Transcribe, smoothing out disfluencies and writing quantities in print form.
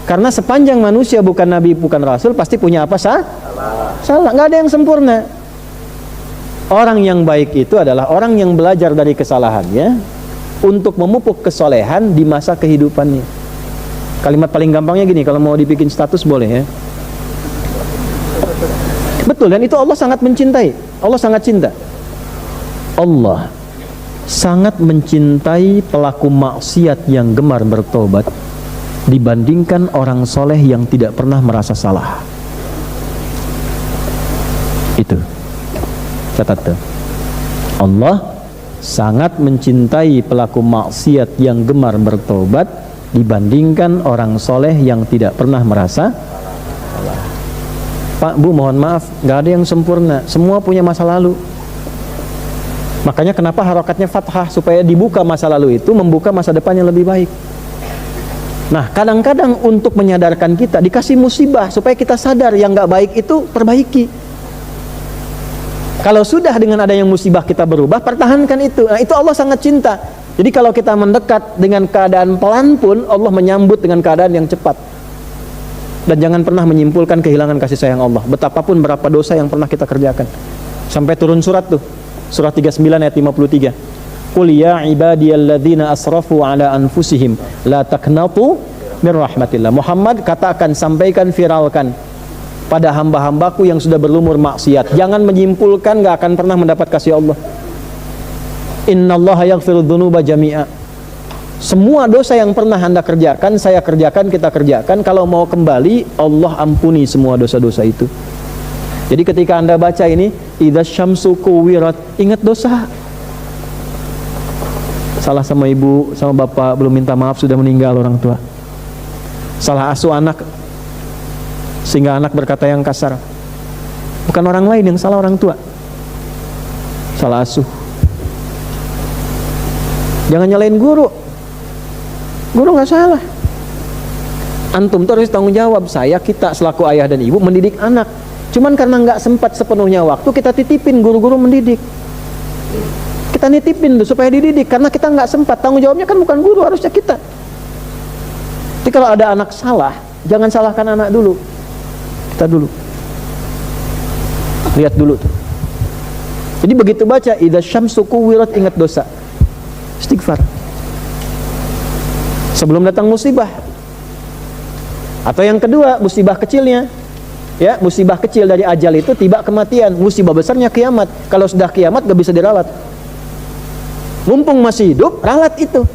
Karena sepanjang manusia bukan nabi, bukan rasul, pasti punya apa? Salah. Nggak ada yang sempurna. Orang yang baik itu adalah orang yang belajar dari kesalahannya untuk memupuk kesolehan di masa kehidupannya. Kalimat paling gampangnya gini, kalau mau dibikin status boleh ya. Betul, dan itu Allah sangat mencintai. Allah sangat cinta. Allah sangat mencintai pelaku maksiat yang gemar bertobat dibandingkan orang soleh yang tidak pernah merasa salah. Itu catat tuh. Allah sangat mencintai pelaku maksiat yang gemar bertobat dibandingkan orang soleh yang tidak pernah merasa salah. Pak, Bu, mohon maaf, nggak ada yang sempurna, semua punya masa lalu. Makanya kenapa harokatnya fathah, supaya dibuka masa lalu itu, membuka masa depan yang lebih baik. Nah, kadang-kadang untuk menyadarkan kita dikasih musibah supaya kita sadar yang nggak baik itu perbaiki. Kalau sudah dengan adanya musibah kita berubah, pertahankan itu. Nah, itu Allah sangat cinta. Jadi kalau kita mendekat dengan keadaan pelan pun, Allah menyambut dengan keadaan yang cepat. Dan jangan pernah menyimpulkan kehilangan kasih sayang Allah. Betapapun berapa dosa yang pernah kita kerjakan. Sampai turun surat tuh. Surah 39 ayat 53. Qul ya ibadiyalladzina asrafu ala anfusihim la taqnatu min rahmatillah. Muhammad, katakan, sampaikan, viralkan pada hamba-hambaku yang sudah berlumur maksiat, jangan menyimpulkan gak akan pernah mendapat kasih Allah. Innallaha yaghfiru dzunuba jami'a. Semua dosa yang pernah Anda kerjakan, saya kerjakan, kita kerjakan, kalau mau kembali Allah ampuni semua dosa-dosa itu. Jadi ketika Anda baca ini, idza syamsu kuwirat, ingat dosa. Salah sama ibu, sama bapak, belum minta maaf, sudah meninggal orang tua. Salah asuh anak, sehingga anak berkata yang kasar. Bukan orang lain yang salah, orang tua. Salah asuh. Jangan nyalain guru. Guru nggak salah. Antum tuh harus tanggung jawab. Saya, kita selaku ayah dan ibu mendidik anak. Cuman karena nggak sempat sepenuhnya waktu, kita titipin guru-guru mendidik. Kita nitipin tuh supaya dididik, karena kita nggak sempat. Tanggung jawabnya kan bukan guru, harusnya kita. Jadi kalau ada anak salah, jangan salahkan anak dulu. Kita dulu. Lihat dulu tuh. Jadi begitu baca idza syamsu kuwirat, ingat dosa. Istighfar. Sebelum datang musibah. Atau yang kedua, musibah kecilnya. Ya, musibah kecil dari ajal itu tiba kematian. Musibah besarnya kiamat. Kalau sudah kiamat gak bisa diralat. Mumpung masih hidup, ralat itu.